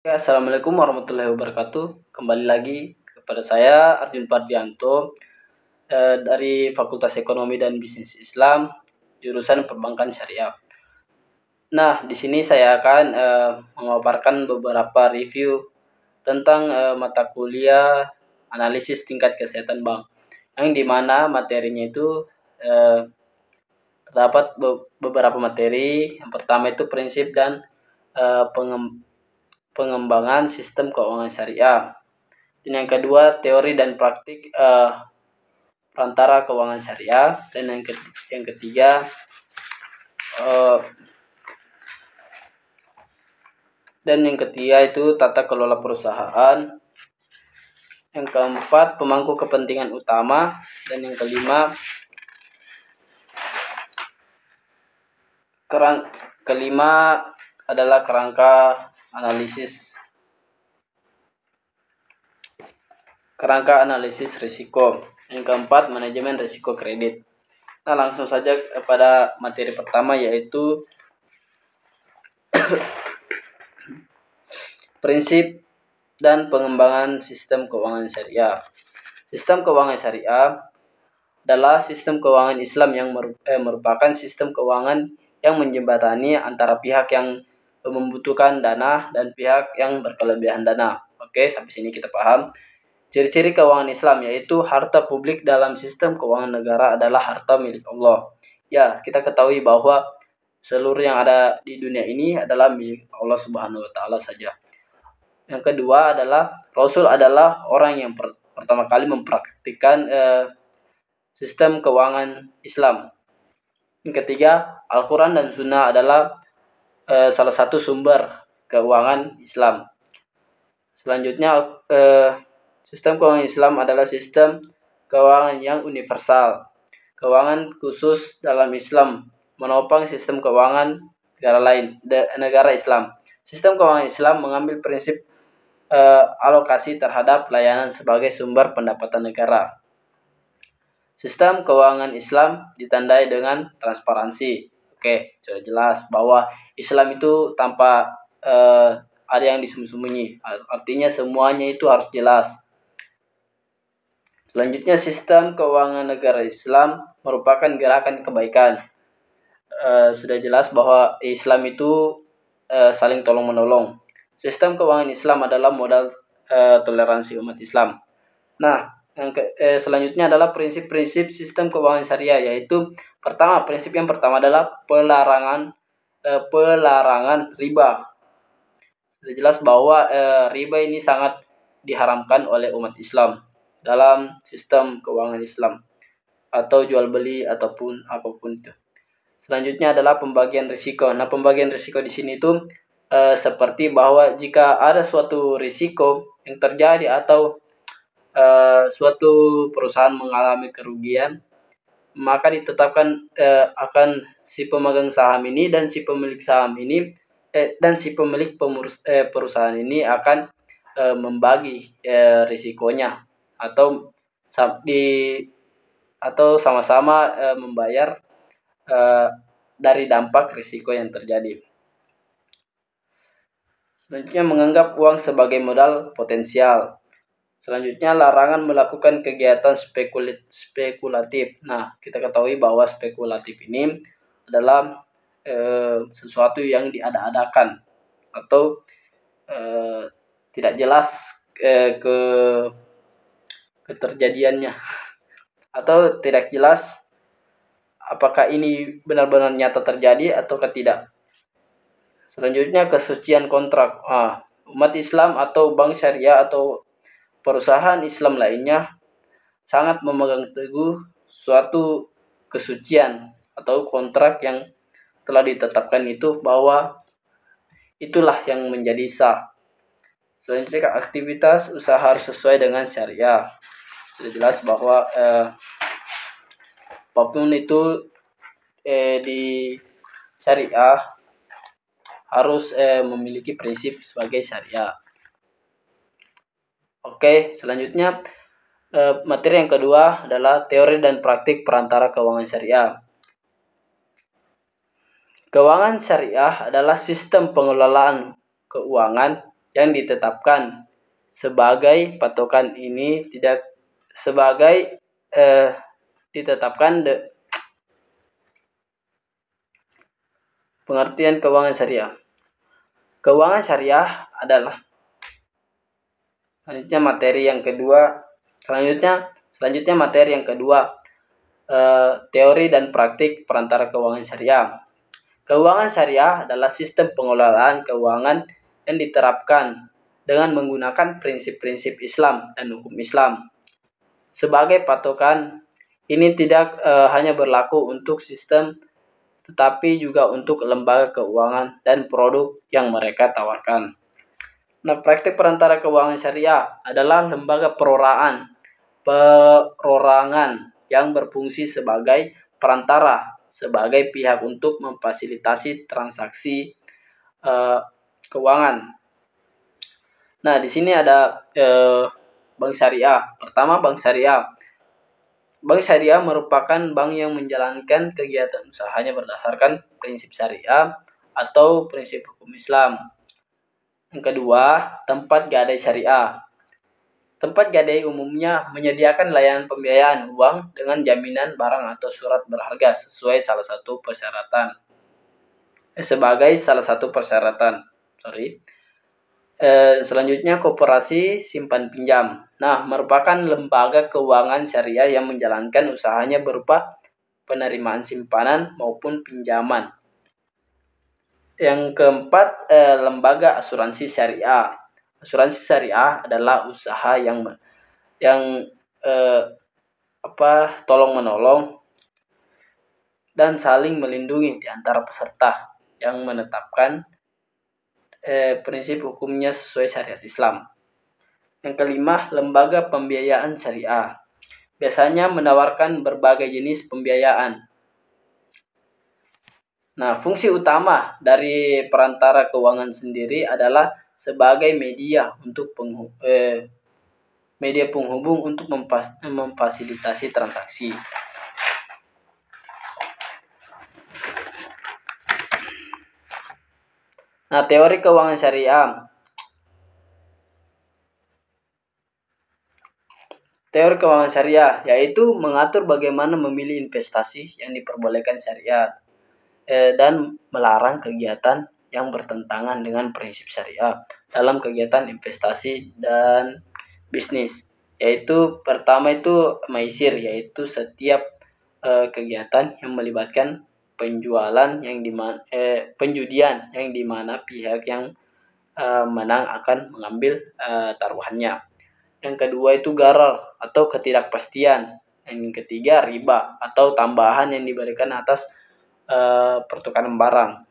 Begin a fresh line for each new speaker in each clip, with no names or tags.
Assalamualaikum warahmatullahi wabarakatuh. Kembali lagi kepada saya Arjun Pardianto dari Fakultas Ekonomi dan Bisnis Islam, jurusan Perbankan Syariah. Nah, di sini saya akan memaparkan beberapa review tentang mata kuliah analisis tingkat kesehatan bank, yang dimana materinya itu terdapat beberapa materi. Yang pertama itu prinsip dan pengembangan sistem keuangan syariah. Dan yang kedua, teori dan praktik perantara keuangan syariah. Dan yang ketiga, itu tata kelola perusahaan. Yang keempat, pemangku kepentingan utama. Dan yang kelima, adalah kerangka analisis risiko. Yang keempat, manajemen risiko kredit. Nah, langsung saja pada materi pertama, yaitu prinsip dan pengembangan sistem keuangan syariah. Sistem keuangan syariah adalah sistem keuangan Islam yang merupakan sistem keuangan yang menjembatani antara pihak yang membutuhkan dana dan pihak yang berkelebihan dana. Oke, sampai sini kita paham. Ciri-ciri keuangan Islam yaitu harta publik dalam sistem keuangan negara adalah harta milik Allah. Ya, kita ketahui bahwa seluruh yang ada di dunia ini adalah milik Allah Subhanahu wa taala saja. Yang kedua adalah Rasul adalah orang yang pertama kali mempraktikkan sistem keuangan Islam. Yang ketiga, Al-Quran dan Sunnah adalah salah satu sumber keuangan Islam. Selanjutnya, sistem keuangan Islam adalah sistem keuangan yang universal. Keuangan khusus dalam Islam menopang sistem keuangan negara Islam. Sistem keuangan Islam mengambil prinsip alokasi terhadap layanan sebagai sumber pendapatan negara. Sistem keuangan Islam ditandai dengan transparansi. Oke, sudah jelas bahwa Islam itu tanpa ada yang disembunyi. Artinya semuanya itu harus jelas. Selanjutnya, sistem keuangan negara Islam merupakan gerakan kebaikan. Sudah jelas bahwa Islam itu saling tolong-menolong. Sistem keuangan Islam adalah modal toleransi umat Islam. Nah, selanjutnya adalah prinsip-prinsip sistem keuangan syariah, yaitu prinsip yang pertama adalah pelarangan riba. Sudah jelas bahwa riba ini sangat diharamkan oleh umat Islam dalam sistem keuangan Islam atau jual beli ataupun apapun itu. Selanjutnya adalah pembagian risiko. Nah, pembagian risiko di sini itu seperti bahwa jika ada suatu risiko yang terjadi atau suatu perusahaan mengalami kerugian, maka ditetapkan akan si pemegang saham ini dan si pemilik saham ini dan si pemilik perusahaan ini akan membagi risikonya atau sama-sama membayar dari dampak risiko yang terjadi. Selanjutnya, menganggap uang sebagai modal potensial. Selanjutnya, larangan melakukan kegiatan spekulatif. Nah, kita ketahui bahwa spekulatif ini adalah sesuatu yang diada-adakan atau tidak jelas keterjadiannya atau tidak jelas apakah ini benar-benar nyata terjadi atau tidak. Selanjutnya, kesucian kontrak. Umat Islam atau bank syariah atau perusahaan Islam lainnya sangat memegang teguh suatu kesucian atau kontrak yang telah ditetapkan itu, bahwa itulah yang menjadi sah. Selanjutnya, aktivitas usaha harus sesuai dengan syariah. Sudah jelas bahwa apapun itu di syariah harus memiliki prinsip sebagai syariah. Oke, selanjutnya materi yang kedua adalah teori dan praktik perantara keuangan syariah. Keuangan syariah adalah sistem pengelolaan keuangan yang ditetapkan sebagai patokan ini tidak sebagai ditetapkan pengertian keuangan syariah. Keuangan syariah adalah selanjutnya materi yang kedua, teori dan praktik perantara keuangan syariah. Keuangan syariah adalah sistem pengelolaan keuangan yang diterapkan dengan menggunakan prinsip-prinsip Islam dan hukum Islam. Sebagai patokan, ini tidak hanya berlaku untuk sistem, tetapi juga untuk lembaga keuangan dan produk yang mereka tawarkan. Nah, praktik perantara keuangan syariah adalah lembaga perorangan yang berfungsi sebagai perantara, sebagai pihak untuk memfasilitasi transaksi keuangan. Nah, di sini ada bank syariah. Pertama, bank syariah. Bank syariah merupakan bank yang menjalankan kegiatan usahanya berdasarkan prinsip syariah atau prinsip hukum Islam. Yang kedua, tempat gadai syariah. Tempat gadai umumnya menyediakan layanan pembiayaan uang dengan jaminan barang atau surat berharga sebagai salah satu persyaratan. Selanjutnya, koperasi simpan pinjam. Nah, merupakan lembaga keuangan syariah yang menjalankan usahanya berupa penerimaan simpanan maupun pinjaman. Yang keempat, lembaga asuransi syariah. Asuransi syariah adalah usaha yang tolong menolong dan saling melindungi di antara peserta yang menetapkan prinsip hukumnya sesuai syariat Islam. Yang kelima, lembaga pembiayaan syariah. Biasanya menawarkan berbagai jenis pembiayaan. Nah, fungsi utama dari perantara keuangan sendiri adalah sebagai media penghubung untuk memfasilitasi transaksi. Nah, teori keuangan syariah. Teori keuangan syariah yaitu mengatur bagaimana memilih investasi yang diperbolehkan syariat dan melarang kegiatan yang bertentangan dengan prinsip syariah dalam kegiatan investasi dan bisnis. Yaitu pertama itu maisir, yaitu setiap kegiatan yang melibatkan penjudian yang dimana pihak yang menang akan mengambil taruhannya. Yang kedua itu gharar atau ketidakpastian. Yang ketiga riba atau tambahan yang diberikan atas pertukaran barang.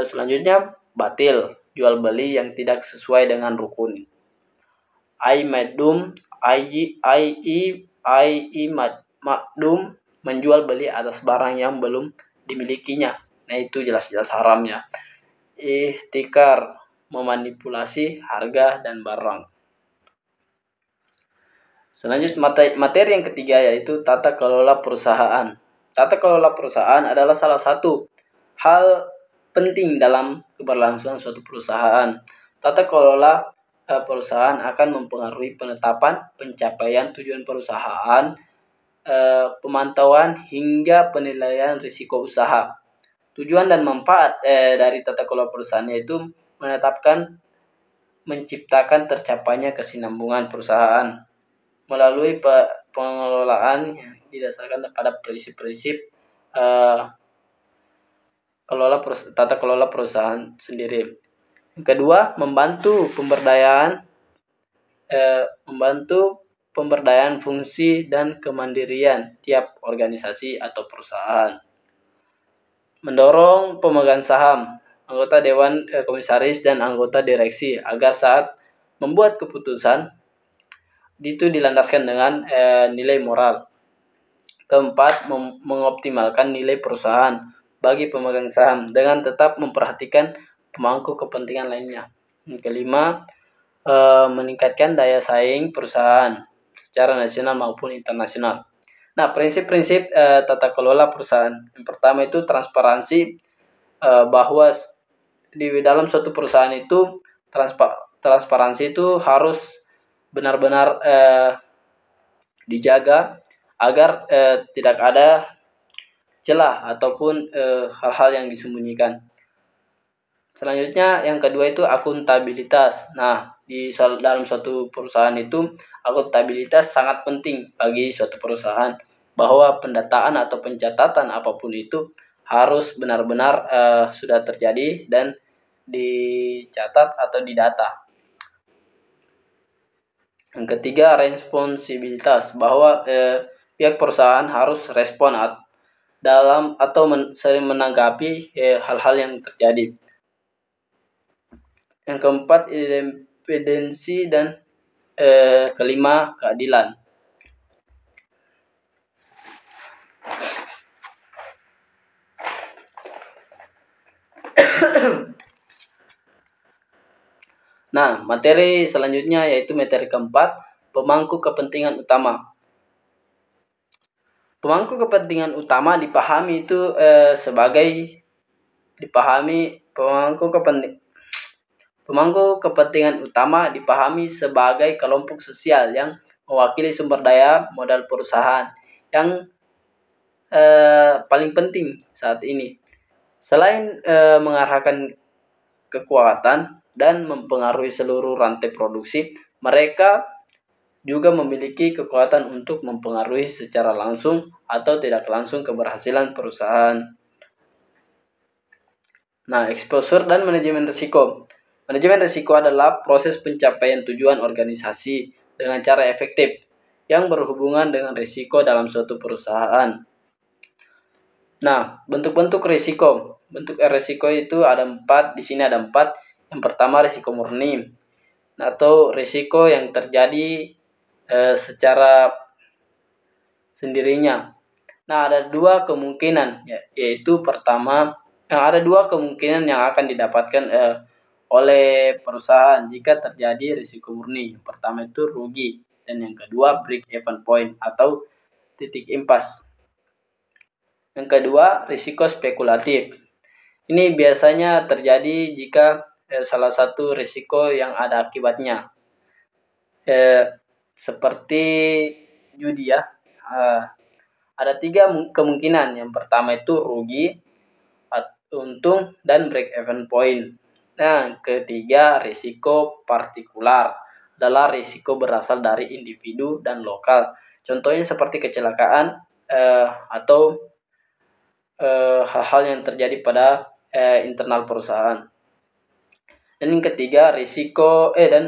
Selanjutnya batil, jual beli yang tidak sesuai dengan rukun. Makdum, menjual beli atas barang yang belum dimilikinya. Nah, itu jelas-jelas haramnya. Ihtikar, memanipulasi harga dan barang. Selanjutnya materi yang ketiga yaitu tata kelola perusahaan. Tata kelola perusahaan adalah salah satu hal penting dalam keberlangsungan suatu perusahaan. Tata kelola perusahaan akan mempengaruhi penetapan pencapaian tujuan perusahaan, pemantauan hingga penilaian risiko usaha. Tujuan dan manfaat dari tata kelola perusahaan yaitu menciptakan tercapainya kesinambungan perusahaan melalui pengelolaan yang didasarkan pada prinsip-prinsip tata kelola perusahaan sendiri. Yang kedua, membantu pemberdayaan fungsi dan kemandirian tiap organisasi atau perusahaan. Mendorong pemegang saham, anggota dewan komisaris dan anggota direksi agar saat membuat keputusan itu dilandaskan dengan nilai moral. Keempat, mengoptimalkan nilai perusahaan bagi pemegang saham dengan tetap memperhatikan pemangku kepentingan lainnya. Yang kelima, meningkatkan daya saing perusahaan secara nasional maupun internasional. Nah, prinsip-prinsip tata kelola perusahaan. Yang pertama itu transparansi, bahwa di dalam suatu perusahaan itu transparansi itu harus benar-benar dijaga agar tidak ada celah ataupun hal-hal yang disembunyikan. Selanjutnya yang kedua itu akuntabilitas. Nah, dalam suatu perusahaan itu akuntabilitas sangat penting bagi suatu perusahaan, bahwa pendataan atau pencatatan apapun itu harus benar-benar sudah terjadi dan dicatat atau didata. Yang ketiga responsibilitas, bahwa pihak perusahaan harus respon dalam atau sering menanggapi hal-hal yang terjadi. Yang keempat independensi dan kelima keadilan. Nah, materi selanjutnya yaitu materi keempat, pemangku kepentingan utama. Pemangku kepentingan utama dipahami itu pemangku kepentingan utama dipahami sebagai kelompok sosial yang mewakili sumber daya modal perusahaan yang paling penting saat ini. Selain mengarahkan kekuatan dan mempengaruhi seluruh rantai produksi, mereka juga memiliki kekuatan untuk mempengaruhi secara langsung atau tidak langsung keberhasilan perusahaan. Nah, exposure dan manajemen risiko. Manajemen risiko adalah proses pencapaian tujuan organisasi dengan cara efektif yang berhubungan dengan risiko dalam suatu perusahaan. Nah, bentuk-bentuk risiko. Bentuk risiko itu ada 4. Di sini ada 4. Yang pertama risiko murni, atau risiko yang terjadi secara sendirinya. Nah, ada 2 kemungkinan, yaitu pertama, ada 2 kemungkinan yang akan didapatkan oleh perusahaan jika terjadi risiko murni. Yang pertama itu rugi, dan yang kedua break even point atau titik impas. Yang kedua risiko spekulatif. Ini biasanya terjadi jika salah satu risiko yang ada akibatnya, seperti judi ya. Ada 3 kemungkinan. Yang pertama itu rugi, untung, dan break even point. Nah, ketiga risiko partikular, adalah risiko berasal dari individu dan lokal. Contohnya seperti kecelakaan atau hal-hal yang terjadi pada internal perusahaan. Dan yang ketiga dan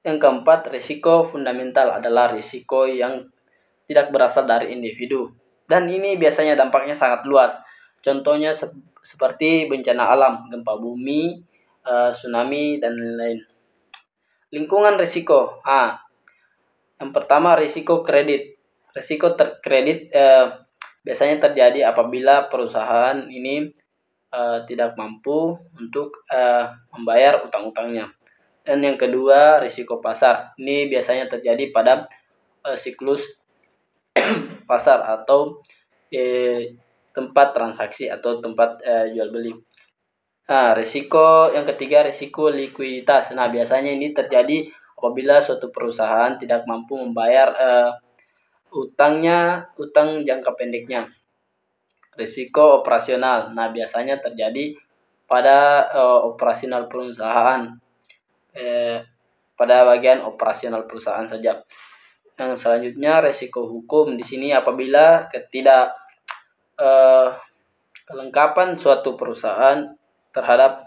yang keempat risiko fundamental, adalah risiko yang tidak berasal dari individu, dan ini biasanya dampaknya sangat luas. Contohnya seperti bencana alam, gempa bumi, tsunami, dan lain-lain. Lingkungan risiko. Yang pertama risiko kredit. Risiko kredit biasanya terjadi apabila perusahaan ini tidak mampu untuk membayar utang-utangnya. Dan yang kedua risiko pasar. Ini biasanya terjadi pada siklus pasar atau tempat transaksi atau tempat jual beli. Nah, risiko yang ketiga risiko likuiditas. Nah, biasanya ini terjadi apabila suatu perusahaan tidak mampu membayar utang jangka pendeknya. Risiko operasional. Nah, biasanya terjadi pada operasional perusahaan, pada bagian operasional perusahaan saja. Yang selanjutnya risiko hukum. Di sini apabila kelengkapan suatu perusahaan terhadap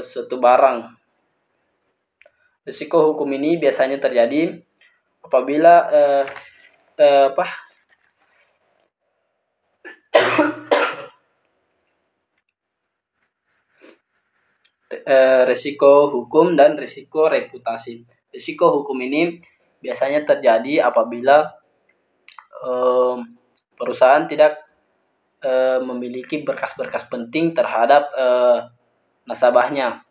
suatu barang. Risiko hukum ini biasanya terjadi apabila risiko hukum dan risiko reputasi. Risiko hukum ini biasanya terjadi apabila perusahaan tidak memiliki berkas-berkas penting terhadap nasabahnya.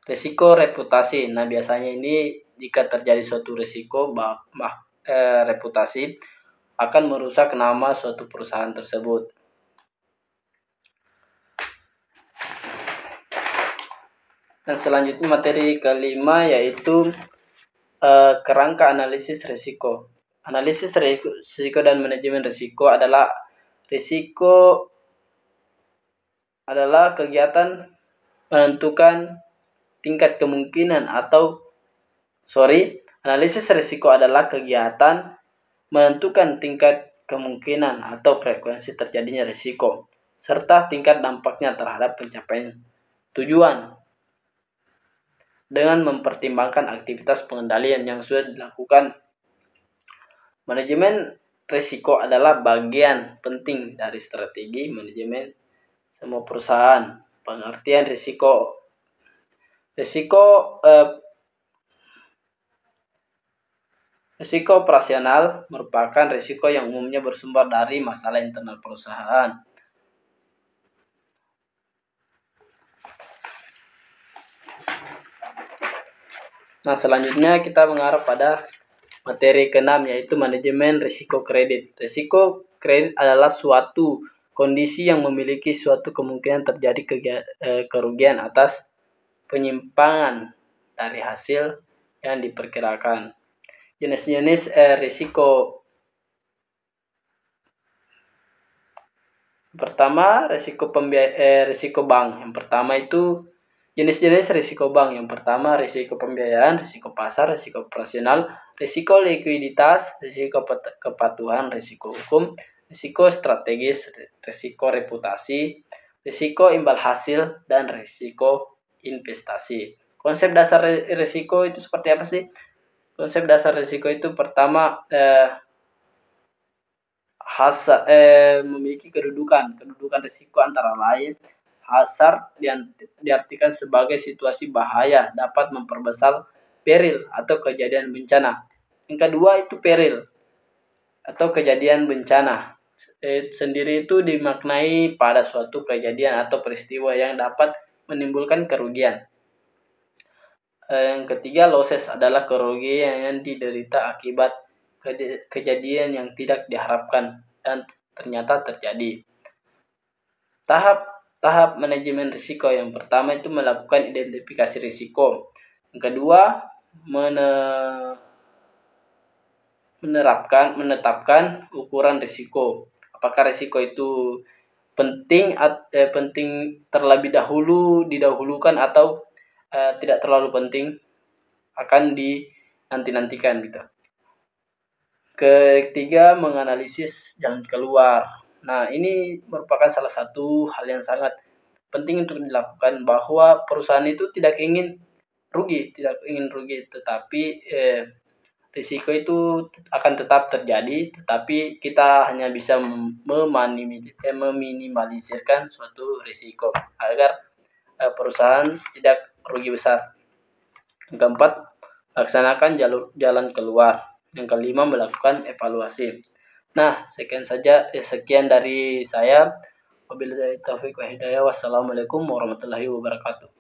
Risiko reputasi. Nah, biasanya ini jika terjadi suatu risiko reputasi akan merusak nama suatu perusahaan tersebut. Dan selanjutnya materi kelima yaitu kerangka analisis risiko. Analisis risiko dan manajemen risiko adalah kegiatan menentukan tingkat kemungkinan analisis risiko adalah kegiatan menentukan tingkat kemungkinan atau frekuensi terjadinya risiko serta tingkat dampaknya terhadap pencapaian tujuan dengan mempertimbangkan aktivitas pengendalian yang sudah dilakukan. Manajemen risiko adalah bagian penting dari strategi manajemen semua perusahaan. Pengertian risiko operasional merupakan risiko yang umumnya bersumber dari masalah internal perusahaan. Nah, selanjutnya kita mengarah pada materi ke-6 yaitu manajemen risiko kredit. Risiko kredit adalah suatu kondisi yang memiliki suatu kemungkinan terjadi kerugian atas penyimpangan dari hasil yang diperkirakan. Jenis-jenis risiko. Pertama, risiko bank. Yang pertama itu jenis-jenis risiko bank. Yang pertama, risiko pembiayaan, risiko pasar, risiko operasional, risiko likuiditas, risiko kepatuhan, risiko hukum, risiko strategis, risiko reputasi, risiko imbal hasil, dan risiko investasi. Konsep dasar risiko itu seperti apa sih? Konsep dasar risiko itu pertama memiliki kedudukan risiko antara lain hazard yang diartikan sebagai situasi bahaya dapat memperbesar peril atau kejadian bencana. Yang kedua itu peril atau kejadian bencana sendiri itu dimaknai pada suatu kejadian atau peristiwa yang dapat menimbulkan kerugian. Yang ketiga, losses adalah kerugian yang diderita akibat kejadian yang tidak diharapkan dan ternyata terjadi. Tahap manajemen risiko yang pertama itu melakukan identifikasi risiko. Yang kedua, menetapkan ukuran risiko. Apakah risiko itu penting terlebih dahulu didahulukan atau tidak terlalu penting akan dinantikan gitu. Ketiga, menganalisis jalan keluar. Nah, ini merupakan salah satu hal yang sangat penting untuk dilakukan, bahwa perusahaan itu tidak ingin rugi, tetapi risiko itu akan tetap terjadi, tetapi kita hanya bisa meminimalisirkan suatu risiko agar perusahaan tidak rugi besar. Yang keempat, laksanakan jalan keluar. Yang kelima, melakukan evaluasi. Nah, sekian dari saya. Wabillahi taufiq wa hidayah. Wassalamualaikum warahmatullahi wabarakatuh.